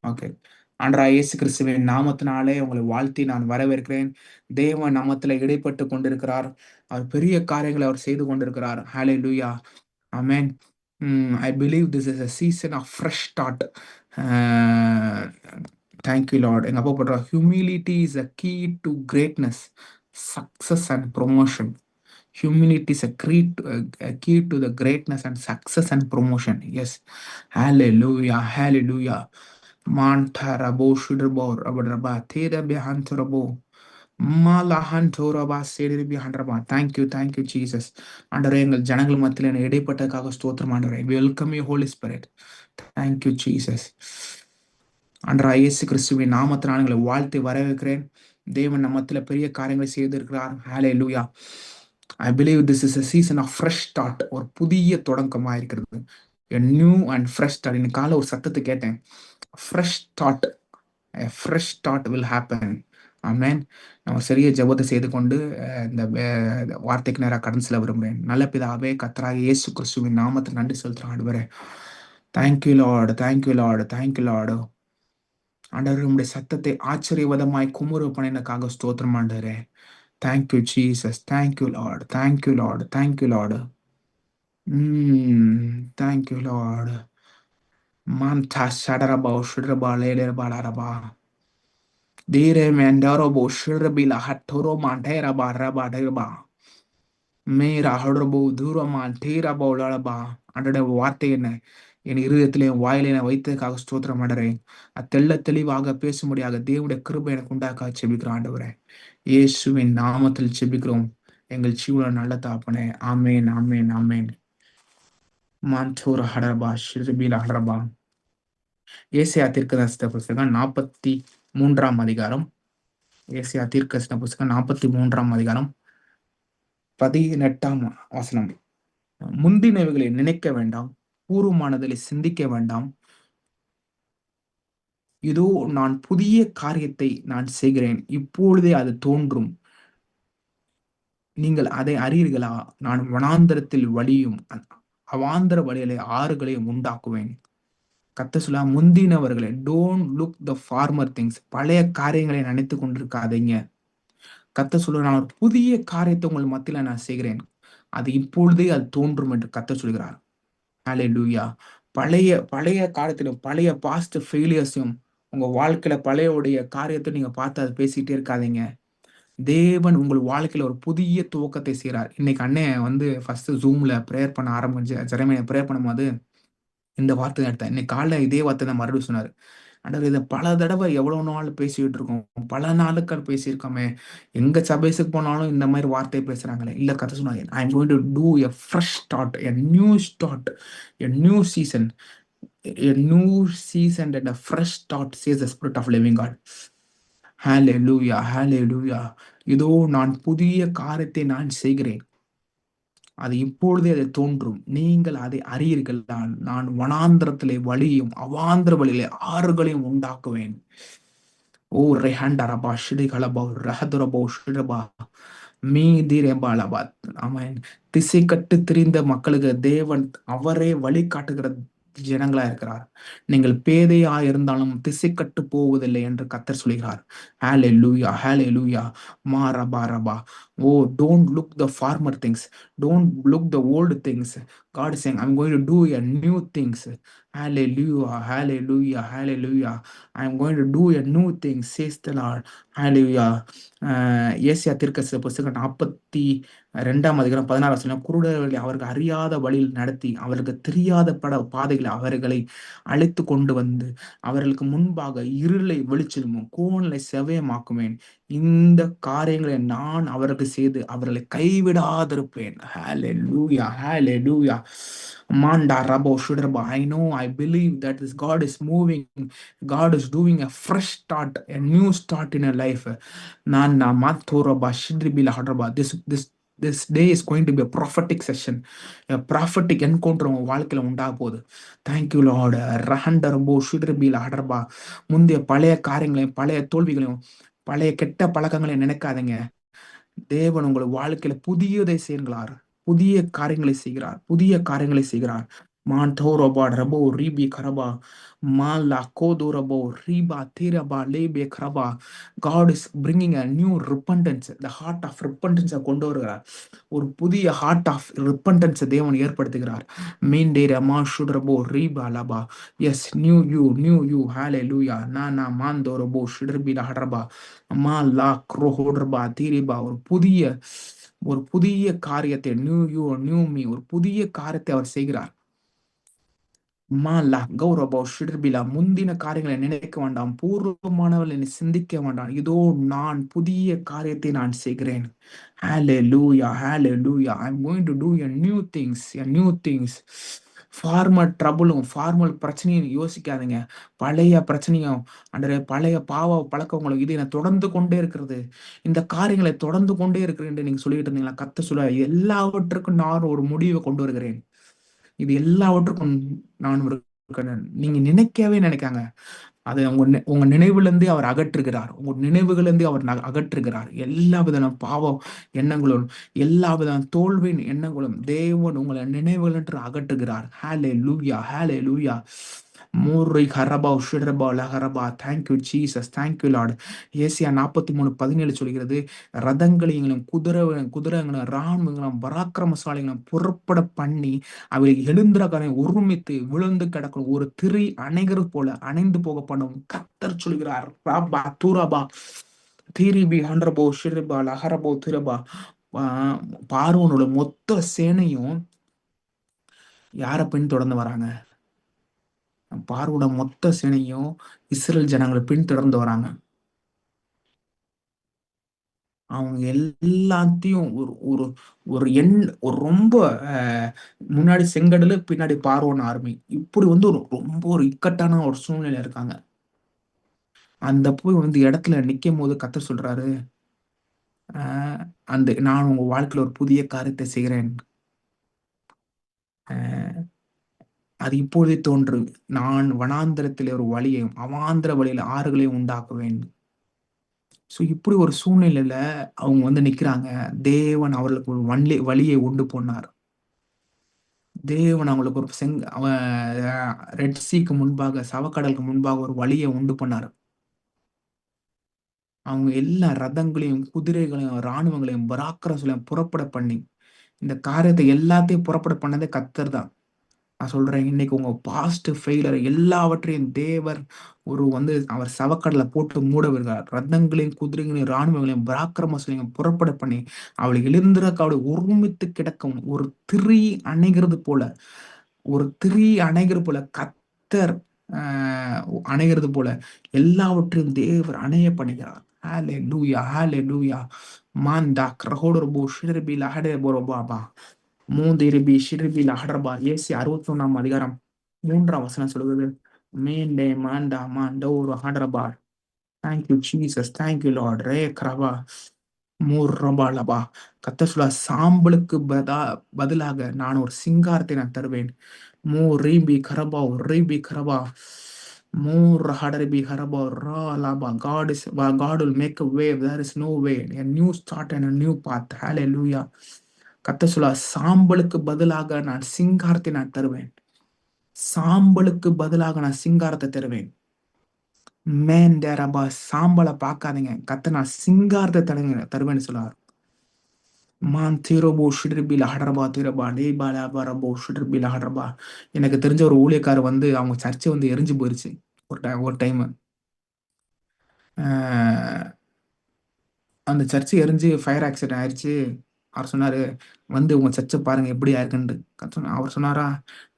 Okay. ஆண்டவராகிய இயேசு கிறிஸ்துவின் நாமத்தினாலே உங்களை வாழ்த்தி நான் வரவேற்கிறேன். தேவன் நாமத்திலே இடைப்பட்டு கொண்டிருக்கிறார். அவர் பெரிய காரியங்களை அவர் செய்து கொண்டிருக்கிறார். ஹalleluya. ஆமென். I believe this is a season of fresh start. Thank you Lord. எங்க அப்பா போடுற humility is a key to greatness, success and promotion. Humility is a key to the greatness and success and promotion. Yes. Hallelujah. Hallelujah. Mantarabo Shudabo Rabaraba Teda Behantarabo Malahantoraba Sedi Behandraba. Thank you, Jesus. Under எங்கள் ஜனங்கள் மத்தியில் என்னை இடைப்பட்டதுக்காக ஸ்தோத்திரம் ஆண்டவரே. Welcome you, Holy Spirit. Thank you, Jesus. ஆண்டவராகிய இயேசு கிறிஸ்துவின் நாமத்தினால் எங்களை வாழ்த்தி வரவேற்கிறேன். தேவன் நம்மத்தில பெரிய காரியங்களை செய்திருக்கிறார். Hallelujah. I believe this is a season of fresh start. ஒரு புதிய தொடக்கமா இருக்கிறது. A new and fresh start. இன்னைக்கு காலைல ஒரு சத்தத்தை கேட்டேன். Fresh start. A fresh start will happen. ஆமென். நம்ம சிறிய ஜெபத்தை செய்து கொண்டு இந்த வார்த்தைக்கு நேராக கடந்து செல்ல விரும்புகிறேன். நல்ல பிதாவே, கர்த்தராகிய இயேசு கிறிஸ்துவின் நாமத்தில் நன்றி செலுத்துகிறேன் ஆண்டவரே. Thank you Lord, thank you Lord, thank you Lord. ஆண்டவரே, உம்முடைய சத்தத்தை ஆச்சரியவதமாய் குமுறு பண்ணினதுக்காக ஸ்தோத்திரம் ஆண்டவரே. Thank you Jesus, thank you Lord, thank you Lord, thank you Lord. Thank you Lord. Manta shadaraba shudraba lederaba laraba. Dire mendarobo shudrabila hatoro manteraba raba derba. Mera hodrobo duro manteraba lalaba. அன்றோட வார்த்தை என்ன என் இருதயத்திலே வாயிலே நான் வைத்ததுக்காக ஸ்தோத்திரம் ஆண்டவரே. தெள்ள தெளிவாக பேசும்படியாக தேவனுடைய கிருபை எனக்கு உண்டாக்க செபிக்கிறோம் ஆண்டவரே. இயேசுவின் நாமத்தில் செபிக்கிறோம் எங்கள் ஜீவன நல்ல தாப்பனே. ஆமேன், ஆமேன், ஆமேன். மான்சூர் ஹடரபா ஷிர்பில் ஹடரபா. ஏசியா தீர்க்கதரிசன புஸ்தகம் 43ஆம் அதிகாரம். ஏசியா தீர்க்கதரிசன புஸ்தகம் 43ஆம் அதிகாரம் 18ஆம் வசனம். முந்தினவைகளை நினைக்க வேண்டாம், பூர்வமானதை சிந்திக்க வேண்டாம். இதோ நான் புதிய காரியத்தை நான் செய்கிறேன், இப்பொழுதே அது தோன்றும், நீங்கள் அதை அறியீர்களா? நான் வனாந்தரத்தில் வழியும் அவாந்தர வழிகளை ஆறுகளையும் உண்டாக்குவேன். கர்த்தர் சொல்ல, முந்தினவர்களே, don't look the former things. பழைய காரியங்களை நினைத்து கொண்டிருக்காதீங்க. கர்த்தர் சொல்ல, நான் ஒரு புதிய காரியத்தை உங்கள் மத்தியில நான் செய்கிறேன், அது இப்பொழுதே அது தோன்றும் என்று கர்த்தர் சொல்கிறார். ஹல்லேலூயா. பழைய பழைய காலத்திலும் பழைய பாஸ்ட் ஃபெயிலியர்ஸையும் உங்க வாழ்க்கையில பழைய காரியத்தை நீங்க பார்த்து அதை பேசிக்கிட்டே இருக்காதீங்க. தேவன் உங்கள் வாழ்க்கையில ஒரு புதிய துவக்கத்தை செய்கிறார். இன்னைக்கு அண்ணன் ஃபர்ஸ்ட் ஜூம்ல ப்ரேயர் பண்ண ஆரம்பிச்சு ஜெரமையா ப்ரேயர் பண்ணும்போது இந்த வார்த்தை தான் எடுத்தேன். இன்னைக்கு காலைல இதே வார்த்தை தான் மறுபடியும் சொன்னாரு. ஆண்டவரே, இதை பல தடவை எவ்வளவு நாள் பேசிக்கிட்டு இருக்கோம், பல நாளுக்கள் பேசியிருக்கோமே, எங்க சபேஸுக்கு போனாலும் இந்த மாதிரி வார்த்தை பேசுறாங்களே. இல்ல, கதை சொன்னாங்க, I am going to do a fresh start, a new start, a new season, a new season and a fresh start says the spirit of living God. Hallelujah, hallelujah. இதோ நான் புதிய காரியத்தை நான் செய்கிறேன், அது இப்பொழுதே அது தோன்றும், நீங்கள் அதை அறியீர்கள். நான் வனாந்திரத்திலே வழியும் அவாந்திர வழியிலே ஆறுகளையும் உண்டாக்குவேன். ஓ ரெஹண்டரபா ஷிடிகளபா ரஹதுரபோ ஷிடபா மீதிரேபாலபா. ஆமென். திசை கட்டு திரிந்த மக்களுக்கு தேவன் அவரே வழிகாட்டுகிற ஜனங்களா இருக்கிறார். நீங்கள் பேதையா இருந்தாலும் திசை கட்டு போவதில்லை என்று கர்த்தர் சொல்கிறார். ஹல்லேலூயா, ஹல்லேலூயா. மாரபா ரபா. Oh, don't look the former things. Don't look the old things. God is saying, I'm going to do a new things. Hallelujah, hallelujah, hallelujah. I'm going to do a new thing, says the Lord. Hallelujah. ஏசியா தீர்க்கதரிசன புஸ்தகம் 42ஆம் அதிகாரம் 16 வசனம். குருடர்களை அவர்கள் அறியாத வழியில் நடத்தி அவர்களுக்கு தெரியாத பாதைகளை அவர்களை அழைத்து கொண்டு வந்து அவர்களுக்கு முன்பாக இருளை வெளிச்சமும் கோணலை செவ்வையமாக்குவேன். இந்த காரியங்களை நான் அவருக்கு செய்து அவர்களை கைவிடாதிருப்பேன். Hallelujah, hallelujah. Manda rabo shudraba. I know, I believe that this God is moving. God is doing a fresh start, a new start in your life. Nana matoraba shidribila hadraba. This day is going to be a prophetic session, a prophetic encounter உங்க வாழ்க்கையில உண்டாக போகுது. Thank you Lord. ரஹண்டரபோ ஷுட்ரபில ஹடர்பா. முந்தைய பழைய காரியங்களையும் பழைய தோல்விகளையும் பழைய கெட்ட பழக்கங்களையும் நினைக்காதீங்க. தேவன் உங்கள் வாழ்க்கையில புதியதை செய்கிறார், புதிய காரியங்களை செய்கிறார், புதிய காரியங்களை செய்கிறார். Mantoroba Rabo Ribi Karaba Mala Kodorabo Riba Tiraba Lebe Karaba. God is bringing a new repentance. The heart of repentance கொண்டு வருகிறார். ஒரு புதிய ஹார்ட் ஆஃப் ரிப்பன்டன்ஸ் தேவன் ஏற்படுத்துகிறார். மீண்டேர மா ஷுட்ரபோ ரீபா லபா. எஸ் நியூ யூ ஹாலே லூயா நானா மாந்தோரபோ ஷுட்ரபில ஹட்ரபா மா லா க்ரோஹோட்ரபா தீரிபா. ஒரு புதிய காரியத்தை நியூ மீ, ஒரு புதிய காரியத்தை அவர் செய்கிறார். மாலா கௌரவ ஷிர்பிலா. முந்தின காரியங்களை நினைக்க வேண்டாம், பூர்வமானவர்களை சிந்திக்க வேண்டாம். இதோ நான் புதிய காரியத்தை நான் செய்கிறேன். Hallelujah hallelujah. I'm going to do a new things. Former ட்ரபுளும் ஃபார்மல் பிரச்சனையும் யோசிக்காதீங்க. பழைய பிரச்சனையும் அன்றே பழைய பாவ பழக்கங்களும் இது என்னை தொடர்ந்து கொண்டே இருக்கிறது. இந்த காரியங்களை தொடர்ந்து கொண்டே இருக்கிறேன் என்று நீங்க சொல்லிட்டு இருந்தீங்களா? கர்த்தர் சொல்றார், எல்லாவற்றுக்கும் நான் ஒரு முடிவை கொண்டு வருகிறேன். இது எல்லாவற்றுக்கும் நான் ஒரு நீங்க நினைக்கவே நினைக்காங்க. அதை உங்க நினைவுலேருந்தே அவர் அகற்றுகிறார். உங்க நினைவுகளிலிருந்தே அவர் அகற்றுகிறார். எல்லா விதமான பாவம் எண்ணங்களும் எல்லா விதமான தோல்வியின் எண்ணங்களும் தேவன் உங்களை நினைவுகளின்று அகற்றுகிறார். ஹாலே லூயா ஹாலே லூயா. மூரை ஹரபா ஷிரபா லஹரபா. Thank you Jesus, thank you Lord. ஏசியா 43:17 சொல்கிறது, ரதங்களையும் குதிரைகளும் இராணுவங்களும் பராக்கிரமசாலிகளும் புறப்பட பண்ணி அவை எழுந்திரக்கனை ஒருமித்து விழுந்து கிடக்கும் ஒரு திரி அணைகிறது போல அணைந்து போக பண்ணும் கர்த்தர் சொல்கிறார். ராபா தூரபா தீரிபி ஹண்டரபோ ஷிரபா லஹரபோ திரபா. பார்வோனோட மொத்த சேனையும் யாரை பின் தொடர்ந்து வராங்க? பார்வோட மொத்த சேனையும் இஸ்ரேல் ஜனங்களை பின்தொடர்ந்து வராங்க. அவங்க எல்லாத்தையும் ஒரு ஒரு ஒரு எண் ஒரு ரொம்ப முன்னாடி செங்கடலு பின்னாடி பார்வோன் ஆர்மி, இப்படி ரொம்ப ஒரு இக்கட்டான ஒரு சூழ்நிலை இருக்காங்க. அந்த போய் இடத்துல நிக்கும் போது கர்த்தர் சொல்றாரு, நான் உங்க வாழ்க்கையில ஒரு புதிய காரியத்தை செய்கிறேன். அது இப்பொழுதே தோன்று. நான் வனாந்திரத்தில் ஒரு வழியையும் அவாந்திர வழியில ஆறுகளையும் உண்டாக்குவேன். ஸோ இப்படி ஒரு சூழ்நிலையில அவங்க நிக்கிறாங்க. தேவன் அவர்களுக்கு ஒரு வழியை உண்டு போனார். தேவன் அவங்களுக்கு ஒரு ரெட் சீக்கு முன்பாக, சவக்கடலுக்கு முன்பாக ஒரு வழியை உண்டு பண்ணார். அவங்க எல்லா ரதங்களையும் குதிரைகளையும் இராணுவங்களையும் பராக்கிரமங்களையும் புறப்பட பண்ணி, இந்த காரியத்தை எல்லாத்தையும் புறப்பட பண்ணதே கர்த்தர் தான். நான் சொல்றேன், இன்னைக்கு உங்க பாஸ்ட் ஃபெயிலர் எல்லாவற்றையும் தேவர் அவர் சவக்கடலை போட்டு மூட வருகிறார். ரத்தங்களையும் குதிரைகளையும் இராணுவங்களையும் பராக்கிரமங்களையும் புறப்பட பண்ணி அவளை எழுந்திருக்க அவளை ஒருமித்து கிடக்கும் ஒரு திரி அணைகிறது போல கர்த்தர் அணைகிறது போல எல்லாவற்றையும் தேவர் அணைய பண்ணுகிறார். ஹalleluya ஹalleluya. மாந்தா கிரஹோடர்போ ஷிர்பில ஹடே போரபாபா மூந்திரிபி ஷிர்பில ஹடர்பா. ஏசி 61 அதிகாரம் 3 வசனம் சொல்லுகிறது, மேண்டே மாண்டா மாண்டோ ஒரு ஹடர்பா. Thank you Jesus, thank you Lord. ரே கிரபா மூர்ரபாலபா. கர்த்தர் சொல்ல, சாம்பலுக்கு பதிலாக நான் ஒரு சிங்காரத்தை நான் தருவேன். மூ ரீபி கரபா ரீபி கரபா more Hadaribi Haraba Ra Laba. God will make a way. There is no way. A new start and a new path. Hallelujah. கர்த்தர் சொல்ல, சாம்பலுக்கு பதிலாக நான் சிங்காரத்தை நான் தருவேன். சாம்பலுக்கு பதிலாக நான் சிங்காரத்தை தருவேன். மேண்டேரபா. சாம்பலை பார்க்காதீங்க, கர்த்தர் நான் சிங்காரத்தை தருவேன்னு சொல்லுவார். மான் தீரோபோ ஷிட்ரிபில ஹடரபா தீரபா டேபாலா பரபோ ஷிட்ரிபில ஹடரபா. எனக்கு தெரிஞ்ச ஒரு ஊழியக்காரர் அவங்க சர்ச்சை எரிஞ்சு போயிருச்சு ஒரு டைம். அந்த சர்ச்சு எரிஞ்சு ஃபயர் ஆக்சிடென்ட் ஆயிடுச்சு. அவர் சொன்னாரு, உங்க சர்ச்சை பாருங்க எப்படி ஆயிருக்குன்னு. அவர் சொன்னாரா,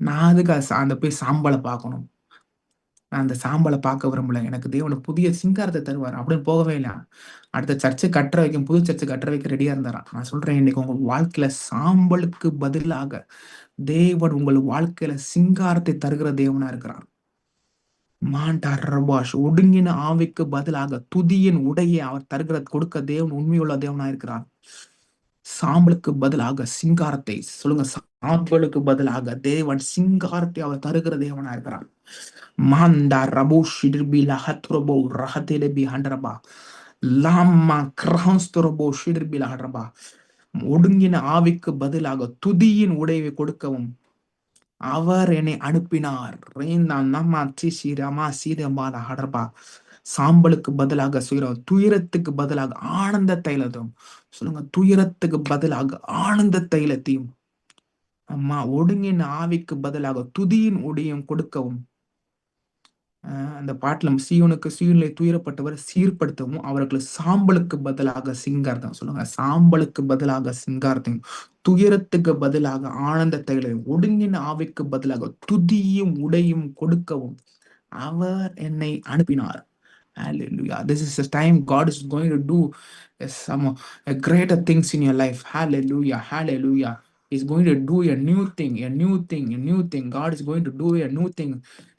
நான் அதுக்கு அந்த போய் சாம்பலை பார்க்கணும், நான் அந்த சாம்பலை பார்க்க விரும்பல, எனக்கு தேவன் புதிய சிங்காரத்தை தருவார் அப்படின்னு போகவே இல்லை. அடுத்த சர்ச்சை கட்டுற வைக்கும், புது சர்ச்சை கட்டுற வைக்க ரெடியா இருந்தாராம். நான் சொல்றேன், இன்னைக்கு உங்க வாழ்க்கையில சாம்பலுக்கு பதிலாக தேவன் உங்கள் வாழ்க்கையில சிங்காரத்தை தருகிற தேவனா இருக்கிறார். மாண்டார் ரபாஷ். ஒடுங்கின ஆவிக்கு பதிலாக துதியின் உடையை அவர் கொடுக்க தேவன் உண்மையுள்ள தேவனா இருக்கிறார். சாம்பலுக்கு பதிலாக சிங்காரத்தை சொல்லுங்க. சாம்பலுக்கு பதிலாக தேவன் சிங்காரத்தை அவர் தருகிற தேவனா இருக்கிறார். மாண்டா ரபோ ஷிட்ரிபி லஹத்ரபோ ரஹதேலபி ஹண்டரபா லாமா கிரஹஸ்தரபோ ஷிட்ரிபி லஹரபா. ஒடுங்கின ஆவிக்கு பதிலாக துதியின் உடையை கொடுக்கவும் அவர் என்னை அனுப்பினார். ரேந்தா நம்மா திசி ரமா சீதமால ஹடர்பா. சாம்பலுக்கு பதிலாக சுயரம், துயரத்துக்கு பதிலாக ஆனந்த தைலத்தையும் சொல்லுங்க. துயரத்துக்கு பதிலாக ஆனந்த தைலத்தையும், அம்மா ஒடுங்கின் ஆவிக்கு பதிலாக துதியின் உடையும் கொடுக்கவும். அந்த பாட்டுல சீயோனுக்கு சீயோனிலே துயரப்பட்டவர் சீர்படுத்தவும், அவர்கள் சாம்பலுக்கு பதிலாக சிங்கார்த்தம் சொல்லுங்க. சாம்பலுக்கு பதிலாக சிங்கார்த்தையும், துயரத்துக்கு பதிலாக ஆனந்த தைலையும், ஒடுங்கின ஆவிக்கு பதிலாக துதியும் உடையும் கொடுக்கவும் அவர் என்னை அனுப்பினார். Hallelujah. This is the time God is going to do some greater things in your life. Hallelujah. Hallelujah. He's going to do a new thing, a new thing, a new thing. God is going to do a new thing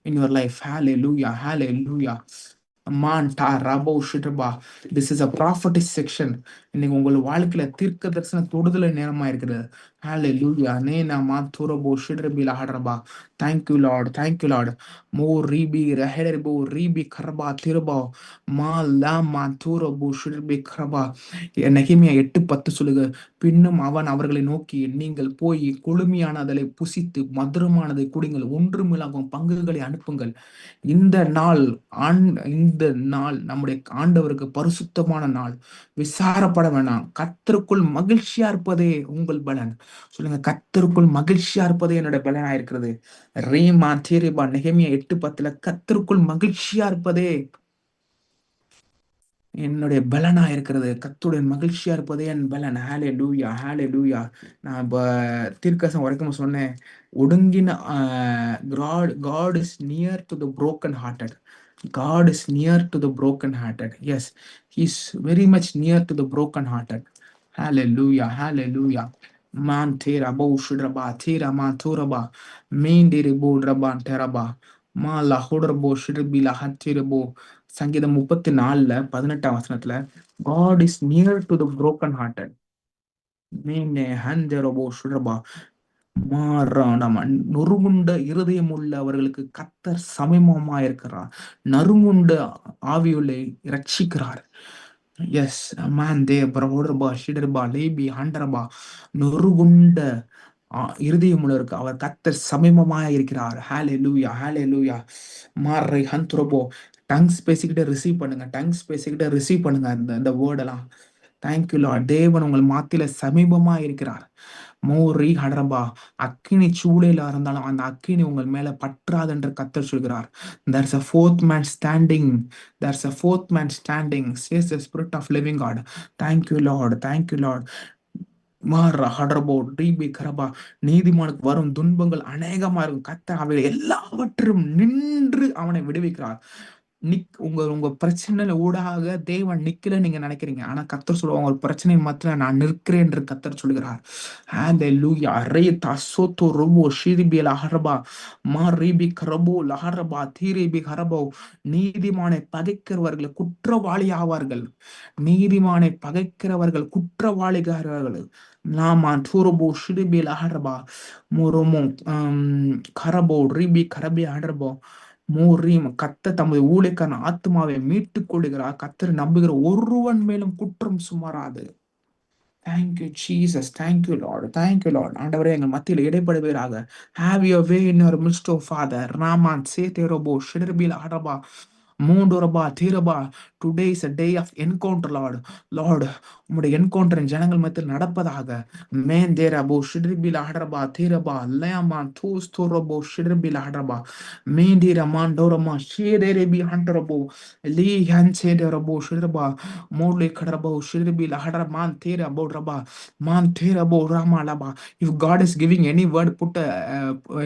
in your life. Hallelujah. Hallelujah. Manta Rabo Shitraba. This is a prophetic section. இன்னைக்கு உங்கள் வாழ்க்கையில தீர்க்க தரிசன தொடுதல நேரமா இருக்கிறது. Hallelujah. Nena Manturabo Shitrabila Hadraba. Thank you, Lord. Thank you, Lord. Mo ribi reherbo ribi karba tirbo ma la manturabo Shitrbi karba. நெகேமியா 8:10 சொல்லுங்க. பின்னும் அவன் அவர்களை நோக்கி, நீங்கள் போய் கொழுமையானதை புசித்து மதுரமானதை குடிங்கள், ஒன்றுமில்லாகும் பங்குகளை அனுப்புங்கள். இந்த நாள் இந்த நாள் நம்முடைய ஆண்டவருக்கு பரிசுத்தமான நாள். விசாரப்பட வேணாம். கர்த்தருக்குள் மகிழ்ச்சியா இருப்பதே உங்கள் பலன். சொல்லுங்க. கர்த்தருக்குள் மகிழ்ச்சியா இருப்பதே என்னோட பலனா இருக்கிறது. ரீமா தீரிபா. நெகேமியா 8:10 கர்த்தருக்குள் மகிழ்ச்சியா இருப்பதே என்னுடைய பலனா இருக்கிறது. கர்த்தருடைய மகிழ்ச்சியா இருப்பதே என் பலன். ஹalleluya, ஹalleluya. நான் தீர்க்கதரிசனம் வரைக்கும் சொன்னேன். ஒடுங்கின God is near to the broken hearted. God is near to the broken hearted. Yes, he's very much near to the broken hearted. Hallelujah, hallelujah. Man tera bo shudraba tera man turaba mendere bo draban teraba ma la hodrbo shudribila hatirbo. சங்கீதம் 34:18 வசனத்துல God is near to the broken hearted. மீனே ஹந்தரபோ சுடரபா மாறானம நொறுங்குண்ட இருதயம் உள்ளவர்களுக்கு கர்த்தர் சமீபமா இருக்கிறார். நறுங்குண்ட ஆவியுள்ளை ரட்சிக்கிறார். Yes man தே பிரபோடர்பா ஷிடர்பா லேபி ஹண்டரபா. நொறுகுண்ட இருதயம் உள்ளவருக்கு அவர் கர்த்தர் சமீபமா இருக்கிறார். ஹalleluya, ஹalleluya. மாறை ஹந்துரபோ. டங்ஸ் பேசிக்கிட்டே ரிசீவ் பண்ணுங்க. டங்ஸ் பேசிக்கிட்டே ரிசீவ் பண்ணுங்க இந்த வேர்டெல்லாம். Thank you Lord. தேவன் உங்கள் மாத்தில சமீபமா இருக்கிறார். மோரி ஹடரபா. அக்கினி சூளையில இருந்தாலும் அந்த அக்கினி உங்கள் மேல பற்றாது என்று கர்த்தர் சொல்கிறார். There's a fourth man standing. There's a fourth man standing, says the Spirit of living God. Thank you, Lord. Thank you, Lord. மாறா ஹடரபோ ரீபி கரபா. நீதிமானுக்கு வரும் துன்பங்கள் அநேகமா இருக்கும். கர்த்தர் அவை எல்லாவற்றும் நின்று அவனை விடுவிக்கிறார். உங்க உங்க பிரச்சனையில ஊடாக தேவன் நிக்கல நீங்க நினைக்கிறீங்க. ஆனா கர்த்தர் சொல்லுவாங்க, உங்க பிரச்சனை மாத்திரம் நான் நிற்கிறேன் என்று கர்த்தர் சொல்கிறார். ஹalleluya. ரேதா சோதோ ரோபோ ஷிரிபி லஹரபா மா ரீபி கரபோ லஹரபா தீரிபி கரபோ. நீதிமானை பகைக்கிறவர்கள் குற்றவாளி ஆவார்கள். நீதிமானை பகைக்கிறவர்கள் குற்றவாளிகாரர்கள். நாமா தூரபோ ஷிரிபி லஹரபா மோரோமோ கரபோ ரீபி கரபி ஹடரபோ மோரீம். கர்த்தர் தமது ஊழியக்காரன் ஆத்மாவை மீட்டுக் கொள்ளுகிறார். கர்த்தரை நம்புகிற ஒருவன் மேலும் குற்றம் சுமராது. Thank you Jesus. Thank you Lord. Thank you Lord. ஆண்டவரே எங்கள் மத்தியில் இடைப்படுவீராக. Have your way in your midst O Father. ராமான் சேதேரோபோ ஷிடர்பில் ஆடபா மூண்டோரபா தீரபா. Today is a day of encounter, Lord. Lord, உம்முடைய என்கவுண்டர் ஜனங்கள் மத்தியில் நடப்பதாக. மேன் தேரபோ ஷிடர்பில் ஆடரபா தீரபா லேமான் தூஸ் தோரபோ ஷிடர்பில் ஆடரபா மேண்டீர மாண்டோரமா ஷேதேரபி ஹண்டரபோ லீ ஹன் சேதேரபோ ஷிடர்பா மோட்லி கடரபோ ஷிடர்பில் ஆடரமான் தேரபோ ரபா மான் தேரபோ Rama லபா. If God is giving any word, put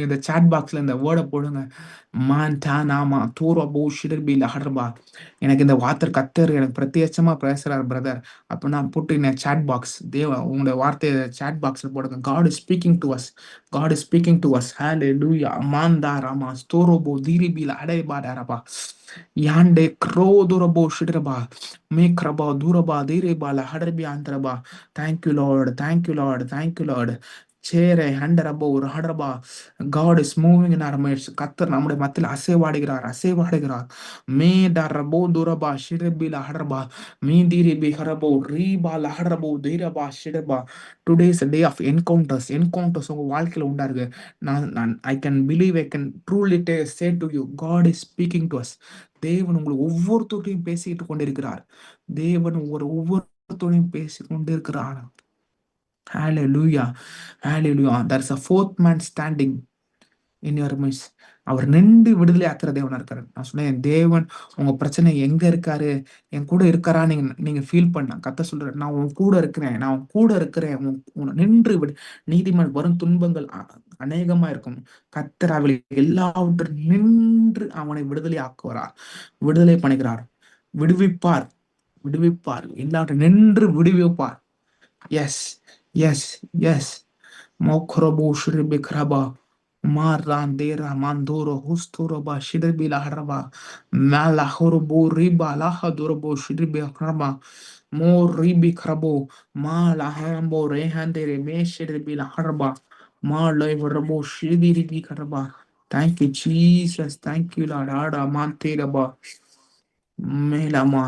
in the chat boxல இந்த வேர்டை போடுங்க. மான்டானாமா தூரபோ ஷிடர்பில் ஆடரபா. எனக்கு இந்த வார்த்தை கர்த்தர் எனக்கு பிரத்யட்சமா பேசுறார் பிரதர். அப்ப நான் போட்டு இந்த சாட் பாக்ஸ் தேவ உங்களுடைய வார்த்தையை சாட் பாக்ஸ்ல போடுங்க. God is speaking to us. God is speaking to us. Hallelujah. Amanda Rama Storobo Diribila Adeba Daraba Yande Krodorobo Shidraba Mekraba Duraba Direba La Hadrabi Andraba. Thank you, Lord. Thank you, Lord. Thank you, Lord. சேரை ஹண்டரபோ ஒரு ஹடரபா. God is moving in our midst. கர்த்தர் நம்முடைய மத்தியில் அசைவாடுகிறார், அசைவாடுகிறார். மே டரபோ துரபா ஷிரபில ஹடரபா. மீதிரிபி ஹரபோ ரீபா லஹடரபோ தீரபா ஷிரபா. Today is a day of encounters. Encounters உங்க வாழ்க்கையில உண்டாருக்கு. நான் I can believe, I can truly say to you, God is speaking to us. தேவன் உங்களுக்கு ஒவ்வொருத்தரையும் பேசிட்டு கொண்டிருக்கிறார். தேவன் ஒவ்வொருத்தரையும் பேசிக் கொண்டிருக்கிறார். Hallelujah. Hallelujah. There's a fourth man standing in your midst. அவர் நின்று விடுதலை ஆக்குற தேவனா இருக்காரு. நான் சொன்னேன், தேவன் உங்க பிரச்சனை எங்க இருக்காரு, என் கூட இருக்காரா நீங்க நீங்க ஃபீல் பண்ண கத்த சொல்றாரு, நான் உன் கூட இருக்கிறேன், நான் உன் கூட இருக்கிறேன். நின்று விடு. நீதிமான் வரும் துன்பங்கள் அநேகமா இருக்கும். கத்தர் அவளை எல்லாவற்றும் நின்று அவனை விடுதலை ஆக்குவார், விடுதலை பண்ணுகிறார், விடுவிப்பார், விடுவிப்பார், எல்லாவற்றையும் நின்று விடுவிப்பார். Yes, yes, yes. Mokrobo shiribi kraba. Marandera mandoro hustoroba shiribi laharaba. Malahorobo riba lahadorobo shiribi kraba. More ribi krabo. Malahambo rehandere me shiribi laharaba. Malaivorabo shiribi kraba. Thank you, Jesus. Thank you, Lord. Ada manteraba. மேலமா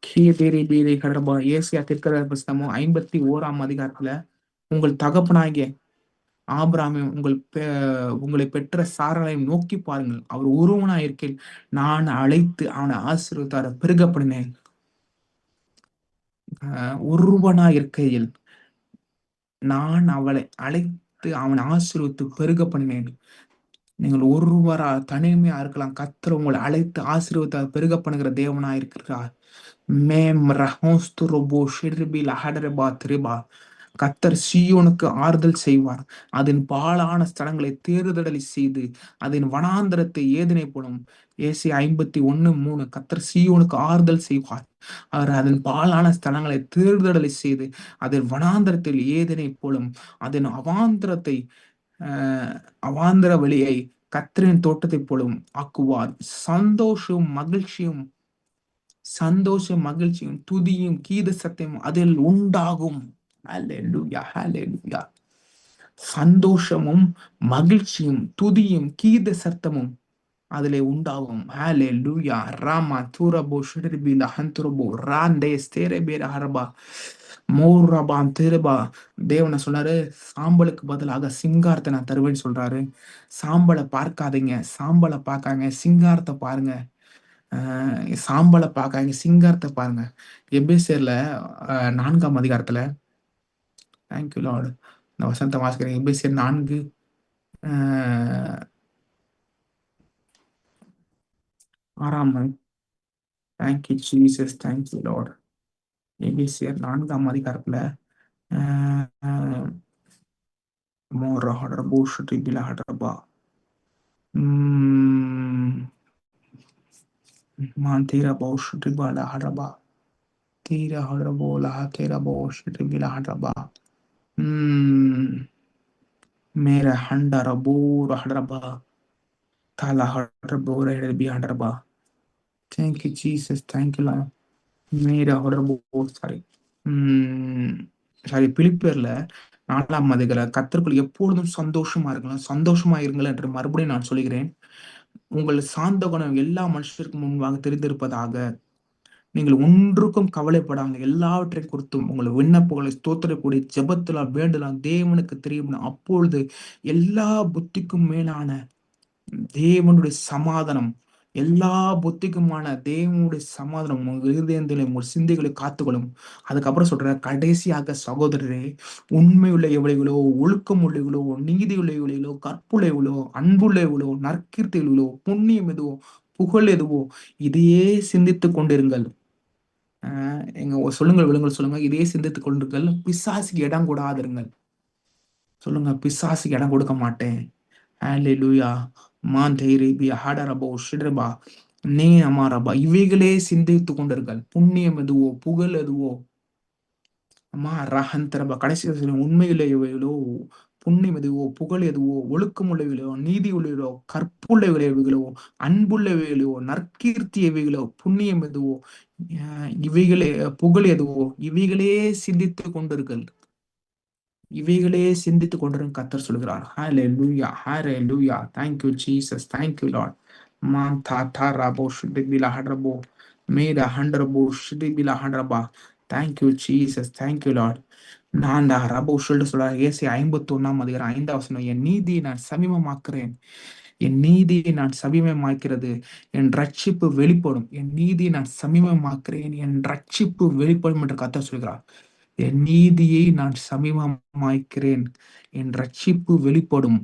கீதிரி பீதி கடபா. Asia திருக்கதரிசி புஸ்தகம் 51ஆம் அதிகாரத்துல, உங்கள் தகப்பனாகிய ஆபிரகாமை உங்களை பெற்ற சாராளையும் நோக்கி பாருங்கள். அவர் ஒருவனா இருக்கையில் நான் அழைத்து அவனை ஆசீர்வதித்தார், பெருக பண்ணினேன். ஒருவனா இருக்கையில் நான் அவளை அழைத்து அவனை ஆசீர்வதித்து பெருக பண்ணினேன். நீங்கள் ஒருவரா தனிமையா இருக்கலாம், கர்த்தர் உங்களை அழைத்து ஆசீர்வதித்தார், பெருக பண்ணுகிற தேவனா இருக்கிறார். மேம் ரஹோஸ்துரோபோ ஷிர்பில் அஹடரபா திரிபா. கர்த்தர் சீயோனுக்கு ஆறுதல் செய்வார், அதன் பாழான ஸ்தலங்களை தேறுதலை செய்து அதன் வனாந்தரத்தை ஏதினை போலும். ஏசியா 51:3. கர்த்தர் சீயோனுக்கு ஆறுதல் செய்வார், அவர் அதன் பாழான ஸ்தலங்களை தேர்தலை செய்து அதன் வனாந்தரத்தில் ஏதினை போலும். அதன் அவாந்திர வழியை கர்த்தரின் தோட்டத்தை போலும் ஆக்குவார். சந்தோஷம் மகிழ்ச்சியும் துதியும் கீத சத்தியம் அதில் உண்டாகும். ஹல்லேலூயா, ஹல்லேலூயா. சந்தோஷமும் மகிழ்ச்சியும் துதியும் கீத சத்தமும் அதிலே உண்டாகும். ஹல்லேலூயா. ராமா தூரபோ ஷிர்பி லஹந்துரபோ ராண்டே ஸ்தேரபேர ஹரபா மோரபாம் தேரபா. தேவனை சொன்னாரு, சாம்பலுக்கு பதிலாக சிங்காரத்தை நான் தருவேன்னு சொல்றாரு. சாம்பலை பார்க்காதீங்க, சாம்பலை பார்க்காங்க, சிங்காரத்தை பாருங்க. சாம்பலை பார்க்காங்க, சிங்காரத்தை பாருங்க. எபேசியர்ல 4ஆம் அதிகாரத்துல, தேங்க்யூ லார்ட், இந்த வசனத்தை வாசிக்கிறேன். எபேசியர் 4 6ஆம். Thank you Jesus, thank you Lord. எபேசியர் 4ஆம் அதிகாரத்துல மோர ஹடரபோ ஷுட்டிபில ஹடரபா மாந்தீரபோ ஷுட்டிபால ஹடரபா தீர ஹடரபோ லஹ தேரபோ ஷுட்டிபில ஹடரபா மேர ஹண்டரபோ ஹடரபா தால ஹடரபோ ரெஹடபி ஹடரபா. Thank you Jesus, thank you Lord. மேர ஹடரபோ பிலிப்பியர்ல 4ஆம் அதிகாரம், கர்த்தருக்குள் எப்பொழுதும் சந்தோஷமா இருக்கலாம், சந்தோஷமா இருங்கள் என்று மறுபடியும் நான் சொல்கிறேன். உங்கள் சாந்த குணம் எல்லா மனுஷருக்கும் முன்பாக தெரிந்திருப்பதாக. நீங்கள் ஒன்றுக்கும் கவலைப்படாமல் எல்லாவற்றை குறித்தும் உங்கள் விண்ணப்பங்களை ஸ்தோத்திரக்கூடிய ஜெபத்திலாம் வேண்டலாம் தேவனுக்கு தெரியும். அப்பொழுது எல்லா புத்திக்கும் மேலான தேவனுடைய சமாதானம், எல்லா புத்திக்குமான தேவனுடைய சமாதானம் உங்கள் இருதயத்திலே உங்கள் சிந்தைகளை காத்துக்கொள்ளும். அதுக்கப்புறம் சொல்ற, கடைசியாக சகோதரரே, உண்மையுள்ள எவ்வளவுகளோ, ஒழுக்கம் உள்ளவர்களோ, நீதி உள்ளவர்களோ, கற்புள்ளவர்களோ, அன்புள்ளவர்களோ, நற்கீர்த்திகளோ, புண்ணியம் எதுவோ, புகழ் எதுவோ, இதையே சிந்தித்துக் கொண்டிருங்கள். சொல்லுங்கள், விழுங்கள் சொல்லுங்க, இதையே சிந்தித்துக் கொண்டிருங்கள். பிசாசுக்கு இடம் கூடாதிருங்கள். சொல்லுங்க, பிசாசுக்கு இடம் கொடுக்க மாட்டேன். ஹல்லேலூயா. மாந்தேரிபியா ஹடரபோ ஷிடரபா நீ அமாரபா. இவைகளே சிந்தித்துக் கொண்டிருங்கள். புண்ணியம் எதுவோ, புகழ் எதுவோ, அம்மா ரஹந்தரபா. கடைசி உண்மையிலே இவைகளோ, புண்ணியம் எதுவோ, புகழ் எதுவோ, ஒழுக்கம் உள்ளவைகளோ, நீதி உள்ளவைகளோ, கற்புள்ள விளைவுகளோ, அன்புள்ள விளைவுகளோ, நற்கீர்த்தி எவைகளோ, புண்ணியம் எதுவோ, இவைகளே புகழ் எதுவோ, இவைகளே சிந்தித்துக் கொண்டிருங்கள். இவைகளே சிந்தித்துக் கொண்டிருக்கும் கர்த்தர் சொல்கிறார். ஹalleluya, hallelujah. Thank you Jesus. Thank you Lord. Man ta ta rabo shudibila hadrabo. Mera handrabo shudibila handraba. Thank you Jesus. Thank you Lord. நான் ரபோ ஷுல்டு சொல்றார். ஏசி 51 5 வசனம். என் நீதியை நான் சமீபமாக்குறேன். என் நீதியை நான் சமீபமாக்கிறது. என் ரட்சிப்பு வெளிப்படும். என் நீதியை நான் சமீபமாக்குறேன். என் ரட்சிப்பு வெளிப்படும் என்று கர்த்தர் சொல்கிறார். என் நீதியை நான் சமீபமாக்கிறேன். என் ரட்சிப்பு வெளிப்படும்.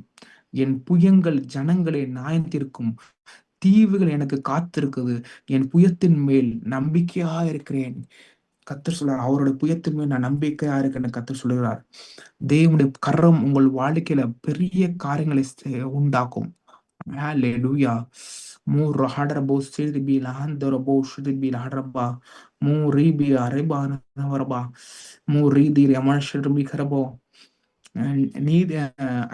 என் புயங்கள் ஜனங்களை நியாயத்தீர்க்கும். தீவுகள் எனக்கு காத்திருக்குது. என் புயத்தின் மேல் நம்பிக்கையா இருக்கிறேன். கர்த்தர் சொல்றார். அவருடைய புயத்தின் மேல் நான் நம்பிக்கையா இருக்கேன்னு கர்த்தர் சொல்கிறார். தேவனுடைய கரம் உங்கள் வாழ்க்கையில பெரிய காரியங்களை உண்டாக்கும். ஹalleluya. Mur hadrabo sirbi lahandrobo shirbi lahadraba. Muribi areba navaraba. Muridi raman shirbi karabo. நீதி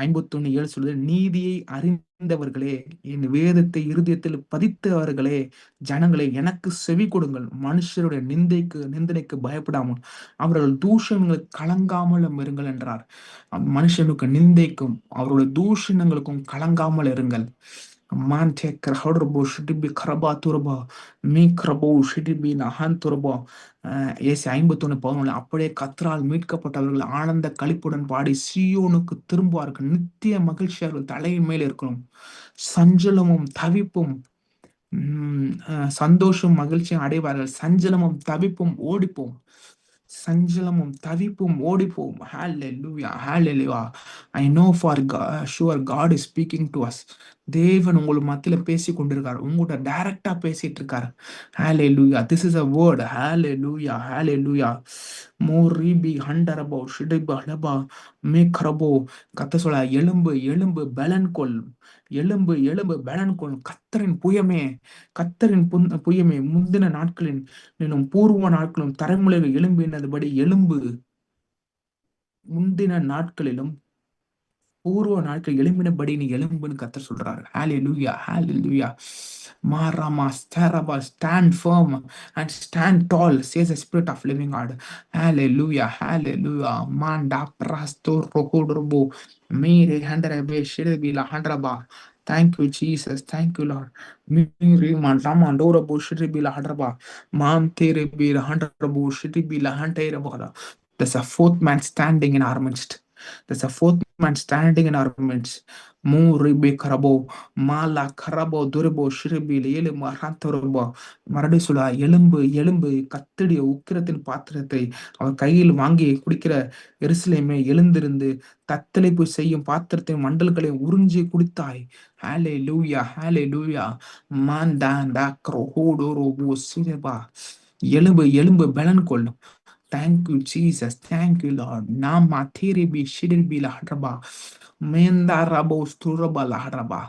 51:7 சொல்லுது. நீதியை அறிந்தவர்களே, என் வேதத்தை இருதயத்தில் பதித்தவர்களே, ஜனங்களே எனக்கு செவி கொடுங்கள். மனுஷருடைய நிந்தனைக்கு பயப்படாமல் அவர்கள் தூஷணங்களுக்கு கலங்காமலும் இருங்கள் என்றார். மனுஷனுக்கு நிந்தைக்கும் அவருடைய தூஷணங்களுக்கும் கலங்காமல் இருங்கள். Mante krahorbo shidibi karaba turba mi krabo shidibi nahan turba. AC 51:11 அப்படியே கர்த்தரால் மீட்கப்பட்டவர்கள் ஆனந்த களிப்புடன் பாடி சீயோனுக்கு திரும்புவார்கள். நித்திய மகிழ்ச்சி அவர்கள் தலையின் மேல் இருக்கணும். சஞ்சலமும் தவிப்பும் சந்தோஷம் மகிழ்ச்சியும் அடைவார்கள். சஞ்சலமும் தவிப்பும் ஓடிப்போம். சஞ்சலமும் தவிப்பும் ஓடிப்போம். Hallelujah, hallelujah. I know for sure God is speaking to us. தேவன் உங்கள் மத்தியில பேசிக் கொண்டிருக்கார். உங்கள்கிட்ட டைரக்டா பேசிட்டு இருக்கார். Hallelujah. This is a word. Hallelujah, hallelujah. மோரிபி ஹண்டரபோ ஷிடிபா லபா மேக்ரபோ. கத்த சொல்ல எலும்பு எலும்பு பலன் கொள். எலும்பு எலும்பு பலன் கொள். கத்தரின் புயமே, கத்தரின் புயமே முந்தின நாட்களின் பூர்வ நாட்களும் தலைமுறைகள் எழும்பினதுபடி எலும்பு. முந்தின நாட்களிலும் பூர்வ நாட்கள் எழும்பினபடி நீ எலும்புன்னு கர்த்தர் சொல்றாரு. ஹalleluya, hallelujah. Marama staraba, stand firm and stand tall, says the Spirit of living God. Hallelujah, hallelujah. Manda prasto rokodrobo mere handrabe shirbi la handraba. Thank you Jesus, thank you Lord. Miri mandama ndorobo shirbi la handraba. Man tere bi la handrabo shirbi la handraba. There's a fourth man standing in our midst. There's a fourth man standing in our midst. Mu ribe karabo, mala karabo, durbo, shiribi, ஏழு மகாத்தரபோ. மறுபடி சொல்ல எலும்பு எலும்பு கத்தடிய உக்கிரத்தின் பாத்திரத்தை அவர் கையில் வாங்கி குடிக்கிற எருசலேமே எழுந்திருந்து தத்தளிப்பு செய்யும் பாத்திரத்தின் மண்டல்களை உறிஞ்சி குடித்தாய். ஹalleluya, hallelujah. மாந்தாண்டா க்ரோஹோடோரோபோ சிரபா. எலும்பு எலும்பு பலன் கொள்ளும். Thank you, Jesus. Thank you, Lord. Nama tiribi shiribi lahraba. Menda rabo sturaba lahraba.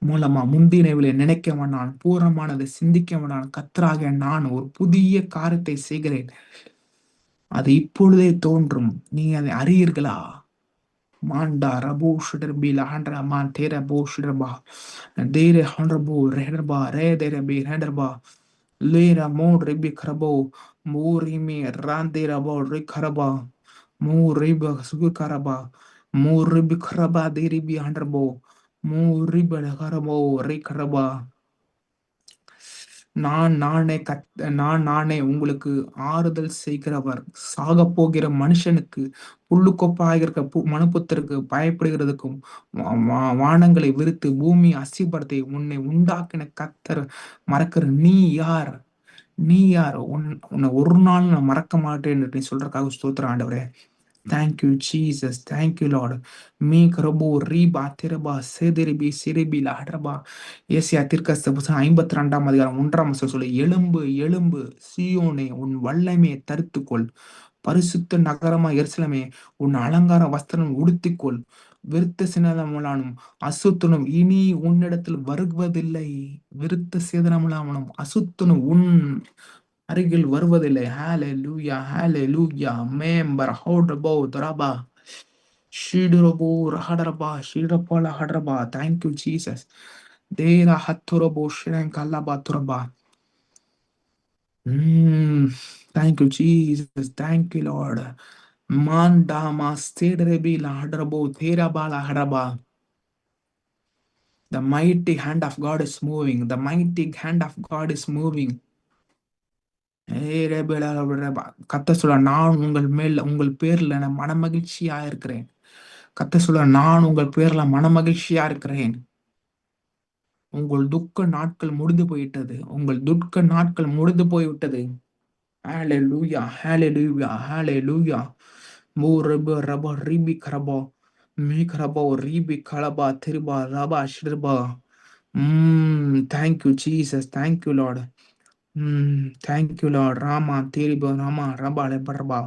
மூலமா முந்தினவிலே நினைக்கவன் நான் பூரமானதை சிந்திக்கவன் நான் கத்தராக நான் ஒரு புதிய காரியத்தை செய்கிறேன். அது இப்பொழுதே தோன்றும். நீ அதை அறியீர்களா? மாண்டா ரபோ ஷிடர்பி லஹண்டா மான் தேர போ ஷிடர்பா தேரே ஹண்டர்போ ரெஹர்பா ரே தேர B ஹண்டர்பா Lera mo ribi karabo, mo rimi rande rabo rikaraba, mo riba sukaraba, mo ribi karaba de ribi handrabo, mo riba karabo rikaraba. நான் நானே உங்களுக்கு ஆறுதல் செய்கிறவர். சாக போகிற மனுஷனுக்கு புல்லுக்கொப்பாக இருக்க மனுபுத்திற்கு பயப்படுகிறதுக்கும் வானங்களை விரித்து பூமி அசிபடத்தை உன்னை உண்டாக்கின கத்தர் மறக்கிற நீ யார்? நீ யார்? உன்னை ஒரு நாள் நான் மறக்க மாட்டேன் நீ சொல்றதுக்காக ஸ்தோத்திரம் ஆண்டவரே. Thank you, Jesus. Thank you, Lord. Me karabo riba tiraba sediribi siribi lahraba. Asia தீர்க்கதரிசி புத்தகம் 52:1 சொல்லு. எலும்பு எலும்பு சீயோனே உன் வல்லமையை தரித்துக்கொள். பரிசுத்த நகரமா எருசலேமே உன் அலங்கார வஸ்திரம் உடுத்திக்கொள். விருத்த சேதனமும் அசுத்தனும் இனி உன்னிடத்தில் வருவதில்லை. விருத்த சேதனமும் அசுத்தனும் உன் அருகில் வருவதில்லை. ஹalleluya, hallelujah. Member ஹோடபோ தரபா ஷீடுரபோ ரஹடரபா ஷீடபோல ஹடரபா. Thank you, Jesus. Dera ஹத்துரபோ ஷிரங்கல்லபா துரபா. Thank you, Jesus. Thank you, Lord. Mandama Stedrebi Lahadrabo Terabala Haraba. The mighty hand of God is moving. The mighty hand of God is moving. கத்த சொல்ல, நான் உங்கள் மேல் உங்கள் பேர்ல நான் மனமகிழ்ச்சியா இருக்கிறேன். கத்த சொல்ல, நான் உங்கள் பேர்ல மனமகிழ்ச்சியா இருக்கிறேன். உங்கள் துக்க நாட்கள் முடிந்து போயிட்டது. உங்கள் துக்க நாட்கள் முடிந்து போய்விட்டது. Hallelujah, hallelujah, hallelujah. மூரப ரப ரிபி கரபா மீ கரபா ரிபி கலபா திருபா ரபா ஷ்ரிபா. Thank you, Jesus. Thank you, Lord. Thank you, Lord. Rama Tiriba Rama Raba Lebarba.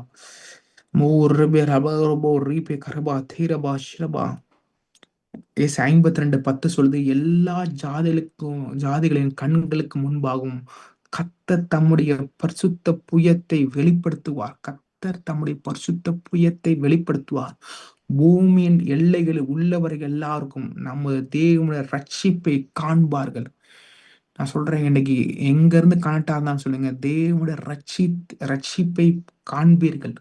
Murabe Raba Robo Ripe Karaba Tiraba Shiraba. ஏசு 52:10 சொல்லுது, எல்லா ஜாதிகளின் கண்களுக்கு முன்பாகவும் கர்த்தர் தம்முடைய பரிசுத்த புயத்தை வெளிப்படுத்துவார். கர்த்தர் தம்முடைய பரிசுத்த புயத்தை வெளிப்படுத்துவார். பூமியின் எல்லைகளில் உள்ளவர்கள் எல்லாருக்கும் நமது தேவனுடைய ரட்சிப்பை காண்பார்கள். நான் சொல்றேன், இன்னைக்கு எங்க இருந்து கனெக்ட் ஆகுதான்னு சொல்லுங்க. தேவனுடைய ரட்சிப்பை காண்பீர்கள்.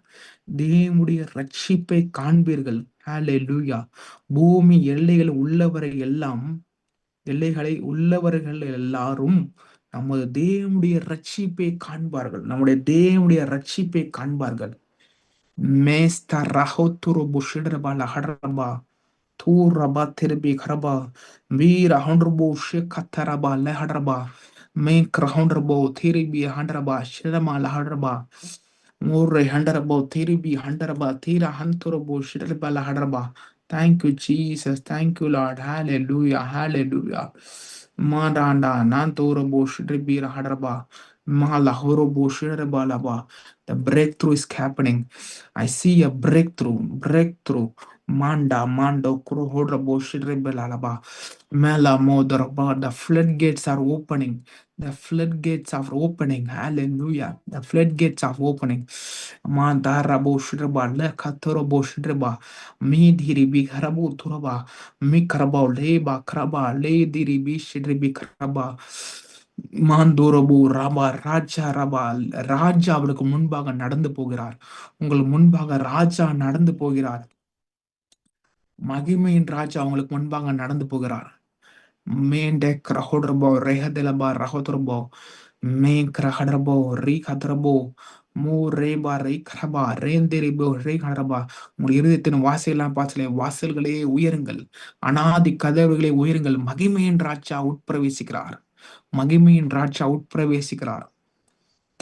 தேவனுடைய ரட்சிப்பை காண்பீர்கள். ஹalleluya. பூமி எல்லைகளை உள்ளவர்கள் எல்லாரும் நமது தேவனுடைய ரட்சிப்பை காண்பார்கள். நம்முடைய தேவனுடைய ரட்சிப்பை காண்பார்கள். மேஸ்தா ரஹோத்துரு புஷிடரபா லஹடரபா தூரபா திருபி கரபா வீர ஹொண்டர்போ ஷேகத்தரபா லஹடரபா மேக் ரஹொண்டர்போ திருபி ஹண்டரபா ஷிரமா லஹடரபா மூரை ஹண்டரபோ திருபி ஹண்டரபா தீர ஹந்துரபோ ஷிடரபா லஹடரபா. Thank you, Jesus. Thank you, Lord. Hallelujah. Hallelujah. Madanda Nantorobo Shidribira Hadraba Malahorobo Shidrabalaba. The breakthrough is happening. I see a breakthrough. Breakthrough. Mando Kurohodrabo Shidribalalaba. Mela Modraba. The floodgates are opening. The floodgates are opening. Hallelujah. The floodgates are opening. Mandarabo Shidraba Lekatorobo Shidriba. Midhiribi Harabu Turaba. Mikraba Leba Kraba Lediribi Shidribi Kraba. மாந்தோரபு ரபா ராஜா ரபா. ராஜா அவருக்கு முன்பாக நடந்து போகிறார். உங்கள் முன்பாக ராஜா நடந்து போகிறார். மகிமையின் ராஜா அவங்களுக்கு முன்பாக நடந்து போகிறார். மேண்டே கிரஹோடர்போ ரெஹதலபா ரஹோதர்போ மே கிரஹடர்போ ரீ கதரபோ மூ ரேபா ரே கரபா ரேந்தெரிபோ ரே கரபா. உங்கள் இருதயத்தின் வாசலாம் பாசலே வாசல்களே உயருங்கள். அனாதி கதவுகளே உயருங்கள். மகிமையின் ராஜா உட்பிரவேசிக்கிறார். மகிமையின் ராஜா உட்பிரவேசிக்கிறார்.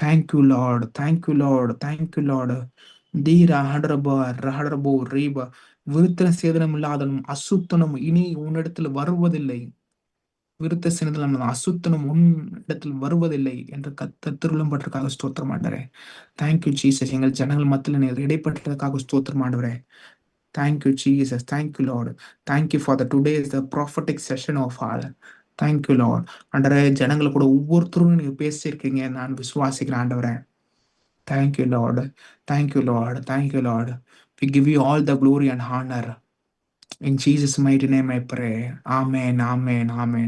Thank you, Lord. Thank you, Lord. Thank you, Lord. தீரா ஹடரபா ரஹடரபோ ரீபா. விருத்தன சேதனம் இல்லாதனும் அசுத்தனும் இனி உன்னிடத்தில் வருவதில்லை. விருத்த சேதனம் அசுத்தனும் உன்னிடத்தில் வருவதில்லை என்று கர்த்தர் திருவுளம் பட்டதற்காக ஸ்தோத்திரம் ஆண்டவரே. Thank you Jesus. எங்கள் ஜனங்கள் மத்தியில் நீர் இடைப்பட்டதற்காக ஸ்தோத்திரம் ஆண்டவரே. Thank you, Jesus. Thank you, Lord. Thank you for today is the prophetic session of all. Thank you, Lord. ஆண்டவரே, ஜனங்கள் கூட ஒவ்வொருத்தரும் நீங்க பேசியிருக்கீங்க, நான் விசுவாசிக்கிறேன் ஆண்டவரே. Thank you, Lord. Thank you, Lord. Thank you, Lord. We give you all the glory and honor. In Jesus' mighty name I pray. Amen, amen, amen.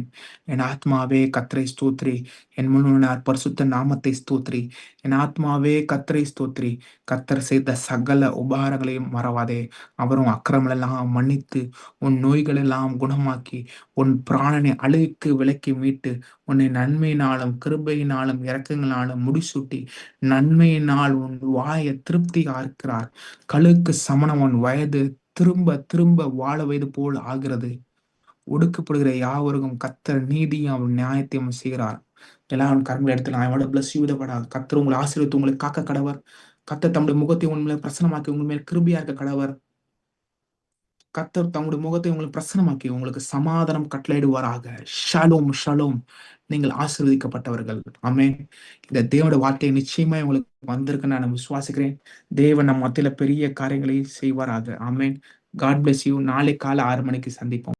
என் ஆத்மாவே கர்த்தரை ஸ்தோத்திரி. என் முழுவனார் பரிசுத்த நாமத்தை ஸ்தோத்திரி. என் ஆத்மாவே கர்த்தரை ஸ்தோத்திரி. கர்த்தர் செய்த சகல உபகாரங்களையும் மறவாதே. அவரும் அக்கிரமெல்லாம் மன்னித்து உன் நோய்களெல்லாம் குணமாக்கி உன் பிராணனை அழுக்கு விலக்கி மீட்டு உன்னை நன்மையினாலும் கிருபையினாலும் இரக்கங்களாலும் முடிசூட்டி நன்மையினால் உன் வாயை திருப்தி ஆர்க்கிறார். கழுக்கு சமணம் உன் வயது திரும்ப திரும்ப வாழ வைது போல் ஆகிறது. ஒடுக்கப்படுகிற யாவருக்கும் கர்த்தர் நீதியும் அவன் நியாயத்தையும் செய்கிறார். எல்லாரும் கரங்களை எடுத்து நான் எவ்வளவு பிளஸ் யூதப்படா. கர்த்தர் உங்களை ஆசீர்வதித்து உங்களை காக்க கடவர். கர்த்தர் தம்முடைய முகத்தை உங்கள் மேல் பிரசனமாக்கி உங்கள் மேல் கிருபையா இருக்க கடவர். கர்த்தர் தம்முடைய முகத்தை உங்களுக்கு பிரசனமாக்கி உங்களுக்கு சமாதானம் கட்டளையிடுவாராக. Shalom shalom. நீங்கள் ஆசீர்வதிக்கப்பட்டவர்கள். ஆமென். இந்த தேவனுடைய வார்த்தை நிச்சயமா உங்களுக்கு வந்திருக்கு நான் விசுவாசிக்கிறேன். தேவன் நம் மத்தியில பெரிய காரியங்களை செய்வாராக. ஆமென். God bless you. நாளை காலை 6 மணிக்கு சந்திப்போம்.